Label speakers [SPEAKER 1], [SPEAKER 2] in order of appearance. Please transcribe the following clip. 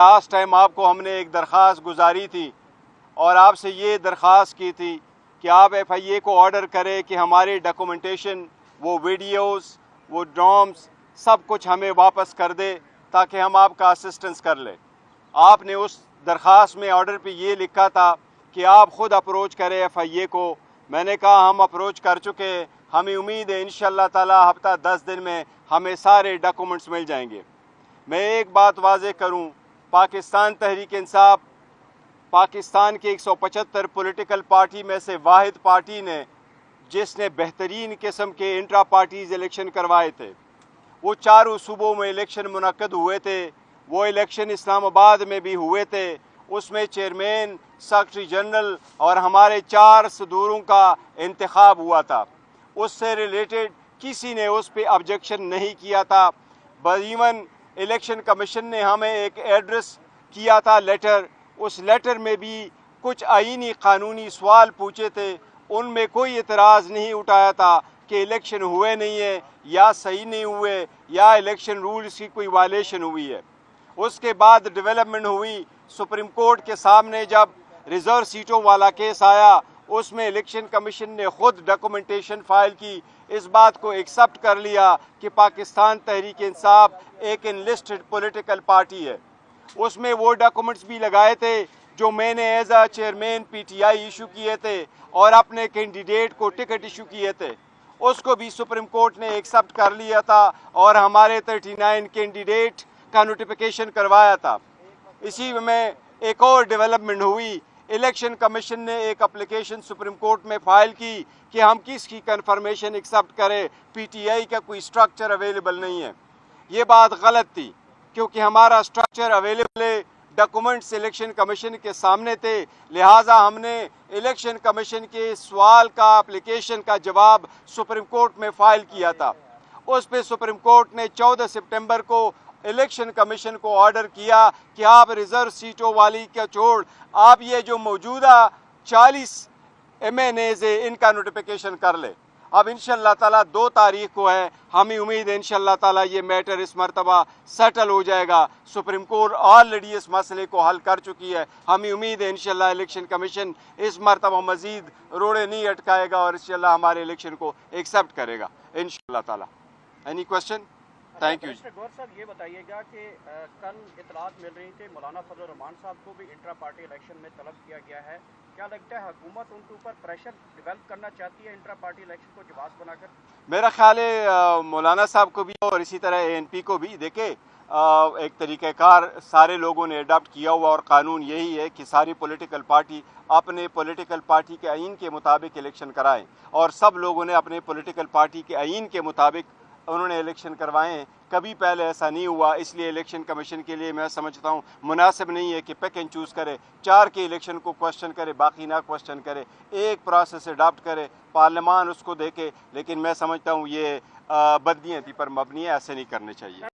[SPEAKER 1] Last time آپ کو ہم نے ایک درخواست گزاری تھی اور آپ سے یہ درخواست کی تھی کہ آپ ایف آئی اے کو آرڈر کرے کہ ہماری ڈاکومنٹیشن، وہ ویڈیوز، وہ ڈرامز، سب کچھ ہمیں واپس کر دے تاکہ ہم آپ کا اسسٹنس کر لیں۔ آپ نے اس درخواست میں آرڈر پہ یہ لکھا تھا کہ آپ خود اپروچ کریں ایف آئی اے کو۔ میں نے کہا ہم اپروچ کر چکے ہیں، ہمیں امید ہے انشاءاللہ تعالی ہفتہ 10 دن میں ہمیں سارے ڈاکومنٹس مل جائیں گے۔ میں ایک بات واضح کروں، پاکستان تحریک انصاف پاکستان کے 175 پولیٹیکل پارٹی میں سے واحد پارٹی نے جس نے بہترین قسم کے انٹرا پارٹیز الیکشن کروائے تھے۔ وہ چاروں صوبوں میں الیکشن منعقد ہوئے تھے، وہ الیکشن اسلام آباد میں بھی ہوئے تھے۔ اس میں چیئرمین، سیکرٹری جنرل اور ہمارے 4 صدوروں کا انتخاب ہوا تھا۔ اس سے ریلیٹڈ کسی نے اس پہ آبجیکشن نہیں کیا تھا۔ ایون الیکشن کمیشن نے ہمیں ایک ایڈریس کیا تھا لیٹر، اس لیٹر میں بھی کچھ آئینی قانونی سوال پوچھے تھے، ان میں کوئی اعتراض نہیں اٹھایا تھا کہ الیکشن ہوئے نہیں ہیں یا صحیح نہیں ہوئے یا الیکشن رولز کی کوئی وائلیشن ہوئی ہے۔ اس کے بعد ڈیولپمنٹ ہوئی سپریم کورٹ کے سامنے جب ریزرو سیٹوں والا کیس آیا، اس میں الیکشن کمیشن نے خود ڈاکومنٹیشن فائل کی، اس بات کو ایکسپٹ کر لیا کہ پاکستان تحریک انصاف ایک انلسٹڈ پولیٹیکل پارٹی ہے۔ اس میں وہ ڈاکومنٹس بھی لگائے تھے جو میں نے as a chairman P T I issue کیے تھے اور اپنے کینڈیڈیٹ کو ٹکٹ ایشو کیے تھے، اس کو بھی سپریم کورٹ نے ایکسپٹ کر لیا تھا اور ہمارے 39 کینڈیڈیٹ کا نوٹیفیکیشن کروایا تھا۔ اسی میں ایک اور ڈیولپمنٹ ہوئی، الیکشن کمیشن نے ایک اپلیکیشن سپریم کورٹ میں فائل کی کہ ہم کس کی کنفرمیشن ایکسپٹ کریں، پی ٹی آئی کا کوئی سٹرکچر اویلیبل نہیں ہے۔ یہ بات غلط تھی کیونکہ ہمارا سٹرکچر اویلیبل ہے، ڈاکومنٹس الیکشن کمیشن کے سامنے تھے، لہٰذا ہم نے الیکشن کمیشن کے سوال کا اپلیکیشن کا جواب سپریم کورٹ میں فائل کیا تھا۔ اس پہ سپریم کورٹ نے 14 سپٹمبر کو الیکشن کمیشن کو آرڈر کیا کہ آپ ریزرو سیٹوں والی کا چھوڑ آپ یہ جو موجودہ 40 ایم این ایز ہے ان کا نوٹیفیکیشن کر لے۔ اب انشاءاللہ تعالیٰ 2 تاریخ کو ہے، ہمیں امید ہے انشاءاللہ تعالیٰ یہ میٹر اس مرتبہ سیٹل ہو جائے گا۔ سپریم کورٹ آلریڈی اس مسئلے کو حل کر چکی ہے، ہمیں امید ہے انشاءاللہ الیکشن کمیشن اس مرتبہ مزید روڑے نہیں اٹکائے گا اور انشاءاللہ ہمارے الیکشن کو ایکسپٹ کرے گا انشاءاللہ تعالیٰ۔ Any question? Thank you.
[SPEAKER 2] گور صاحب یہ بتائیے گا کہ کل اطلاعات مل رہی تھی مولانا فضل الرحمان صاحب کو بھی انٹرا پارٹی الیکشن میں طلب کیا گیا ہے، کیا لگتا ہے حکومت ان کے اوپر پریشر ڈیولپ کرنا چاہتی ہے انٹرا پارٹی الیکشن کو جواز بنا کر؟
[SPEAKER 1] میرا خیال ہے مولانا صاحب کو بھی اور اسی طرح اے این پی کو بھی، دیکھیں ایک طریقہ کار سارے لوگوں نے اڈاپٹ کیا ہوا اور قانون یہی ہے کہ ساری پولیٹیکل پارٹی اپنے پولیٹیکل پارٹی کے آئین کے مطابق الیکشن کرائیں، اور سب لوگوں نے اپنے پولیٹیکل پارٹی کے آئین کے مطابق انہوں نے الیکشن کروائے ہیں۔ کبھی پہلے ایسا نہیں ہوا، اس لیے الیکشن کمیشن کے لیے میں سمجھتا ہوں مناسب نہیں ہے کہ پک اینڈ چوز کرے، 4 کے الیکشن کو کوشچن کرے باقی نہ کوشچن کرے، ایک پروسیس اڈاپٹ کرے، پارلیمان اس کو دیکھے، لیکن میں سمجھتا ہوں یہ بدنیتی پر مبنی ہے، ایسے نہیں کرنے چاہیے۔